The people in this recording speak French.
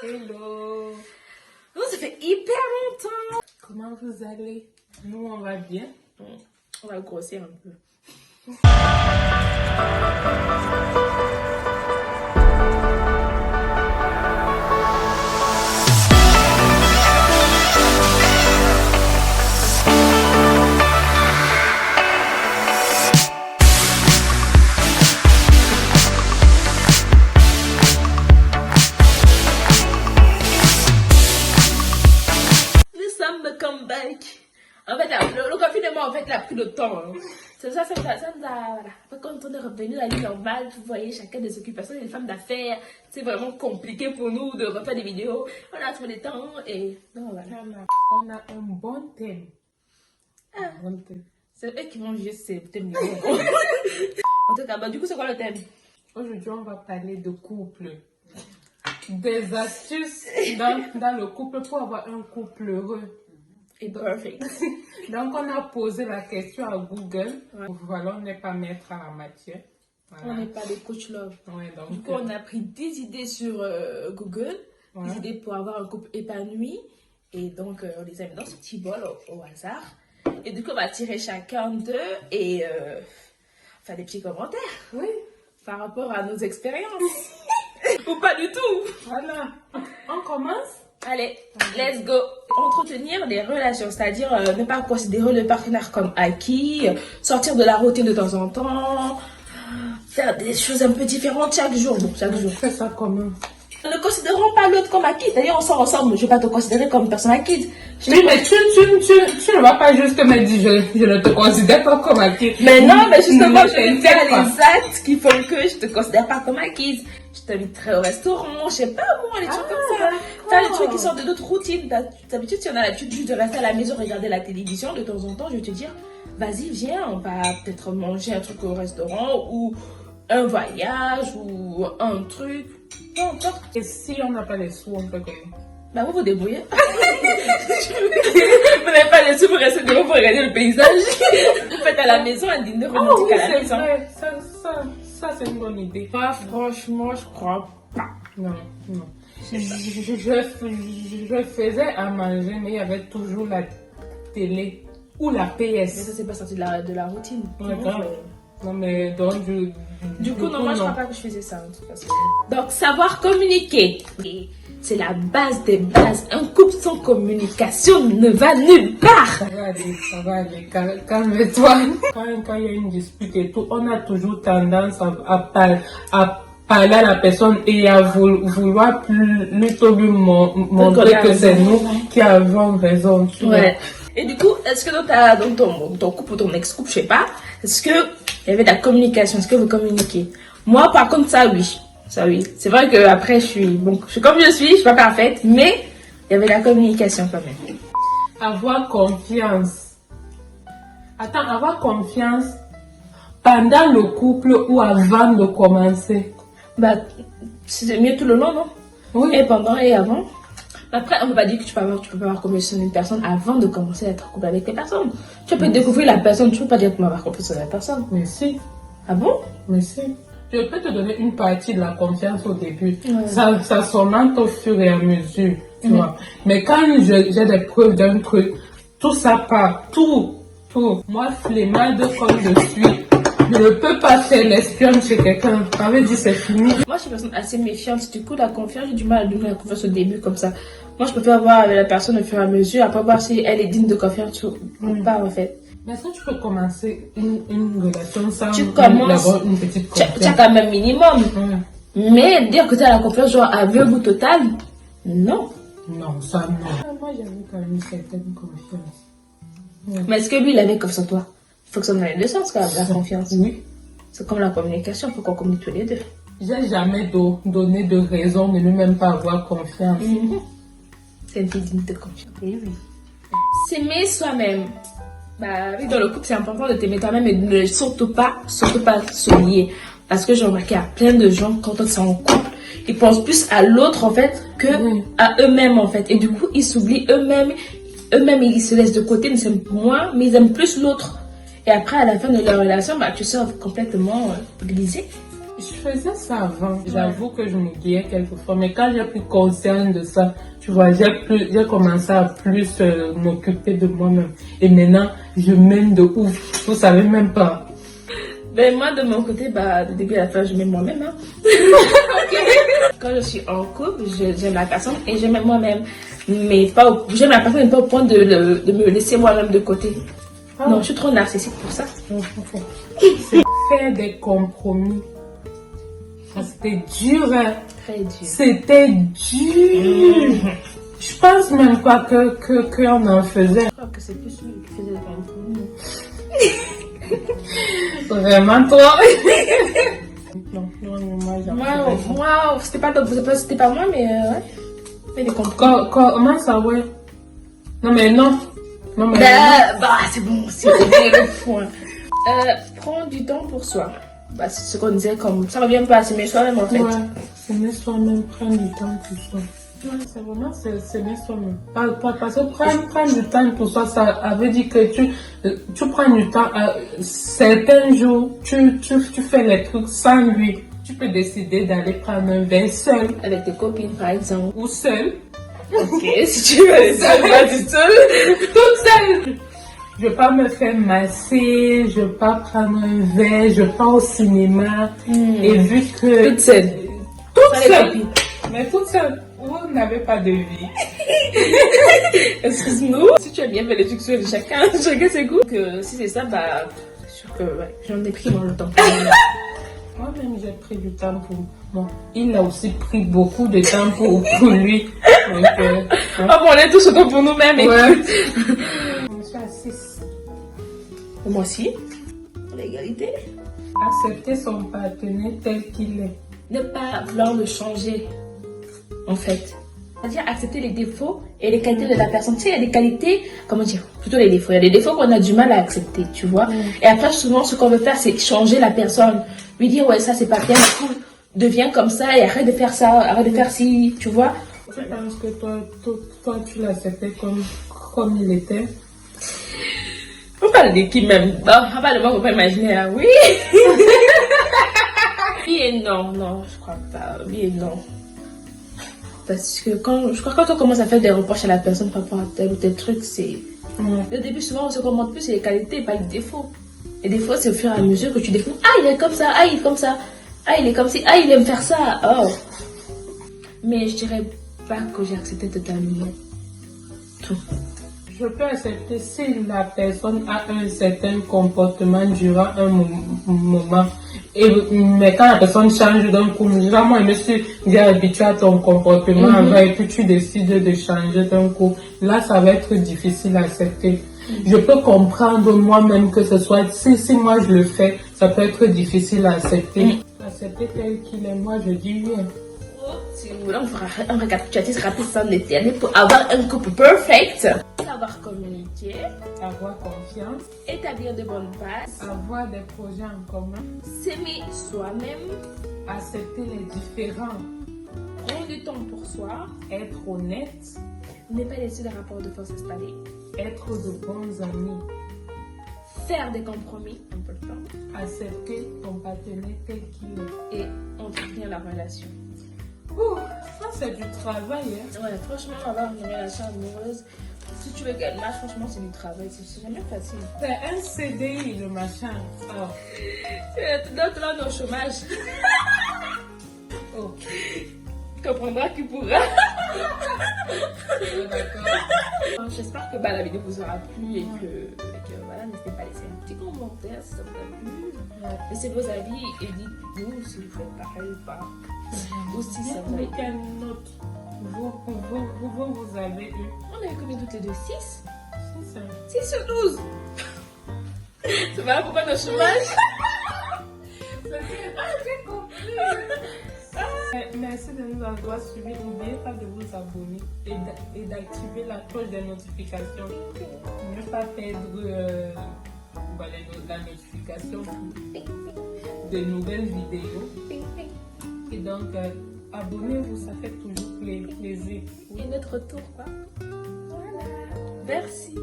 Hello. Oh, ça fait hyper longtemps. Comment vous allez? Nous, on va bien. On va grossir un peu. Comeback. En fait, le confinement, en fait, il a pris le temps. Hein. Ça nous a, voilà. Quand on est revenu à la vie normale, vous voyez, chacun des occupations, des femmes d'affaires, c'est vraiment compliqué pour nous de refaire des vidéos. On a trouvé le temps et donc voilà. On a un bon thème. Ah. Un bon thème. C'est eux qui vont juger ces thèmes. En tout cas, bah, du coup, c'est quoi le thème? Aujourd'hui, on va parler de couple. Des astuces dans le couple pour avoir un couple heureux. Et perfect. Donc, on a posé la question à Google. Ouais. Voilà, on n'est pas maître à la matière. Voilà. On n'est pas des coach love. Ouais, donc, du coup, on a pris 10 idées sur Google. Ouais. Des idées pour avoir un couple épanoui. Et donc, on les a mis dans ce petit bol au hasard. Et du coup, on va tirer chacun d'eux et faire des petits commentaires. Oui. Par rapport à nos expériences. Ou pas du tout. Voilà. On commence? Allez, let's go. Entretenir des relations, c'est-à-dire ne pas considérer le partenaire comme acquis, sortir de la routine de temps en temps, faire des choses un peu différentes chaque jour. Bon, chaque jour. Fais ça comment? Ne considérons pas l'autre comme acquis. D'ailleurs, on sort ensemble, je ne vais pas te considérer comme une personne acquise. Oui, mais tu ne vas pas juste me dire je ne te considère pas comme acquise. Mais non, mais justement, je vais faire les actes qui font que je ne te considère pas comme acquise. Je t'inviterai au restaurant, je sais pas moi, les trucs comme ça. Faire des trucs qui sortent de notre routine. D'habitude, si on a l'habitude juste de rester à la maison, regarder la télévision, de temps en temps, je vais te dire, vas-y, viens, on va peut-être manger un truc au restaurant ou un voyage ou un truc. Peu importe. Et si on n'a pas les sous, on fait comment? Bah vous débrouillez. Vous n'avez pas les sous pour rester dehors pour regarder le paysage. Vous faites à la maison un dîner romantique à la maison. Vrai. Ça c'est une bonne idée. Pas franchement, je crois pas. Non. Je faisais à manger, mais il y avait toujours la télé ou la PS. Mais ça c'est pas sorti de la routine. Ouais, non mais donc du coup, non, moi je crois pas que je faisais ça en tout cas. Donc savoir communiquer, c'est la base des bases. Un couple sans communication ne va nulle part. Ça va aller, calme-toi. Quand il y a une dispute et tout, on a toujours tendance à parler à la personne et à vouloir plutôt lui montrer que c'est nous qui avons raison. Ouais. Et du coup, est-ce que dans ton couple ou ton ex-couple, je sais pas, est-ce que il y avait de la communication? Est-ce que vous communiquez? Moi, par contre, ça oui. C'est vrai que après, je suis comme je suis pas parfaite, mais il y avait de la communication quand même. Avoir confiance. Attends, avoir confiance pendant le couple ou avant de commencer? Bah, c'est mieux tout le long, non? Oui. Et pendant et avant. Après, on ne peut pas dire que tu peux avoir confiance en une personne avant de commencer à être en couple avec les personnes. Tu peux découvrir la personne, tu ne peux pas dire que tu peux avoir confiance en la personne. Mais si. Ah bon? Mais si. Je peux te donner une partie de la confiance au début. Ouais. Ça s'augmente au fur et à mesure, tu vois. Mais quand j'ai des preuves d'un truc, tout ça part, tout. Moi, flemmarde comme je suis, je ne peux pas faire l'espionne chez quelqu'un. Ça veut dire c'est fini. Moi, je suis une personne assez méfiante. Du coup, la confiance, j'ai du mal à donner la confiance au début comme ça. Moi, je préfère voir la personne au fur et à mesure, après voir si elle est digne de confiance ou pas, en fait. Mais ça, tu peux commencer une relation sans avoir une petite confiance. Tu as quand même minimum. Mais dire que tu as la confiance, genre aveugle ou totale, non. Non, ça non. Moi, j'avais quand même une certaine confiance. Ouais. Mais est-ce que lui, il avait confiance en toi? Il faut que ça dans les deux sens, quand même, la confiance. Oui. C'est comme la communication, il faut qu'on communique tous les deux. J'ai jamais donné de raison de ne même pas avoir confiance. C'est une fille digne de confiance. Et oui. S'aimer soi-même. Bah oui, dans le couple, c'est important de t'aimer toi-même et de ne surtout pas se lier. Parce que j'ai remarqué qu'il y a plein de gens, quand on est en couple, ils pensent plus à l'autre, en fait, que à eux-mêmes, en fait. Et du coup, ils s'oublient eux-mêmes. Eux-mêmes, ils se laissent de côté, ils s'aiment moins, mais ils aiment plus l'autre. Et après, à la fin de leur relation, bah, tu sors complètement glisé. Je faisais ça avant. J'avoue que je m'oubliais quelquefois. Mais quand j'ai pris conscience de ça, tu vois, j'ai commencé à plus m'occuper de moi-même. Et maintenant, je m'aime de ouf. Vous savez même pas. Ben moi de mon côté, du début à la fin, je m'aime moi-même. Hein. Quand je suis en couple, j'aime la personne et j'aime moi-même. Mais j'aime la personne, mais pas au point de me laisser moi-même de côté. Ah. Non, je suis trop narcissique pour ça. C'est faire des compromis. C'était dur, hein. Très dur. C'était dur. Je pense même pas qu'on en faisait. Je crois que c'est plus lui qui faisait des compromis. Vraiment toi. Non, moi, c'était pas moi, mais ouais. Mais des compromis. Comment ça, ouais? Non, mais non. Non, mais c'est bon, c'est le point. Prends du temps pour soi. C'est ce qu'on disait, comme ça revient pas à s'aimer soi-même en fait. Ouais, s'aimer soi-même, prendre du temps pour soi. Ouais, c'est vraiment s'aimer soi-même. Parce que prendre du temps pour soi, ça veut dire que tu prends du temps. Certains jours, tu fais les trucs sans lui. Tu peux décider d'aller prendre un verre seul. Avec tes copines par exemple. Ou seul. Ok, si tu veux aller seul, vas-y seule. Toute seule. Je ne vais pas me faire masser, je ne vais pas prendre un verre, je ne vais pas au cinéma. Et vu que... Toute seule. Toute seule. Mais toute seule. Vous n'avez pas de vie. Excuse-nous. Si tu as bien fait les trucs seuls, chacun ses goûts. Que si c'est ça, je suis sûr que ouais, j'en ai pris dans le temps. Moi-même, j'ai pris du temps pour moi. Il a aussi pris beaucoup de temps pour lui. Donc, on est tous autant pour nous-mêmes. Ouais. Je suis à 6. Moi aussi. L'égalité. Accepter son partenaire tel qu'il est. Ne pas vouloir le changer, en fait. C'est-à-dire accepter les défauts et les qualités de la personne. Tu sais, il y a des qualités, comment dire, plutôt les défauts. Il y a des défauts qu'on a du mal à accepter, tu vois. Et après, souvent, ce qu'on veut faire, c'est changer la personne. Lui dire, ouais, ça, c'est pas bien, du coup, deviens comme ça et arrête de faire ça, arrête de faire ci, tu vois. Je pense que toi tu l'acceptais comme il était. On parle de qui même? Bon, on parle de moi, on peut imaginer, hein, oui. Oui et non, je crois pas. Oui et non. Parce que quand on commence à faire des reproches à la personne par rapport à tel ou tel truc, c'est... Au début, souvent, on se commente plus sur les qualités et pas les défauts. Les défauts, c'est au fur et à mesure que tu défends. Ah, il est comme ça, ah, il est comme ça, ah, il est comme si, ah, il aime faire ça, oh. Mais je dirais pas que j'ai accepté totalement tout. Je peux accepter si la personne a un certain comportement durant un moment. Mais quand la personne change d'un coup, déjà moi je me suis déjà habituée à ton comportement avant et puis tu décides de changer d'un coup. Là, ça va être difficile à accepter. Je peux comprendre moi-même que ce soit, si moi je le fais, ça peut être difficile à accepter. Accepter tel qu'il est, moi je dis oui. Si vous voulez, on fera un récapitulatif rapide sans éterner pour avoir un couple perfect. Savoir communiquer, avoir confiance, établir de bonnes bases, avoir des projets en commun, s'aimer soi-même, accepter les différents, prendre du temps pour soi, être honnête, ne pas laisser les rapports de force s'installer, être de bons amis, faire des compromis un peu de temps, accepter ton partenaire tel qu'il est et entretenir la relation. Ouh, ça c'est du travail, hein. Ouais, franchement, avoir une relation amoureuse, si tu veux qu'elle marche, franchement, c'est du travail, c'est jamais facile. C'est un CDI, le machin. Oh. D'autres là, au chômage. Oh. Tu comprendras qui pourra. D'accord. J'espère que la vidéo vous aura plu et que voilà, n'hésitez pas à laisser un petit commentaire si ça vous a plu. Laissez vos avis et dites-nous si vous faites pareil ou pas. Ou si ça vous a été. Quelle note vous avez eu? On a eu combien toutes les deux? 6 6 sur 12. C'est voilà pourquoi nos chômage. J'ai compris. Merci de nous avoir suivis. N'oubliez pas de vous abonner et d'activer la cloche des notifications. Ne pas perdre la notification de nouvelles vidéos. Et donc, abonnez-vous, ça fait toujours plaisir. Et notre retour, quoi. Voilà. Merci.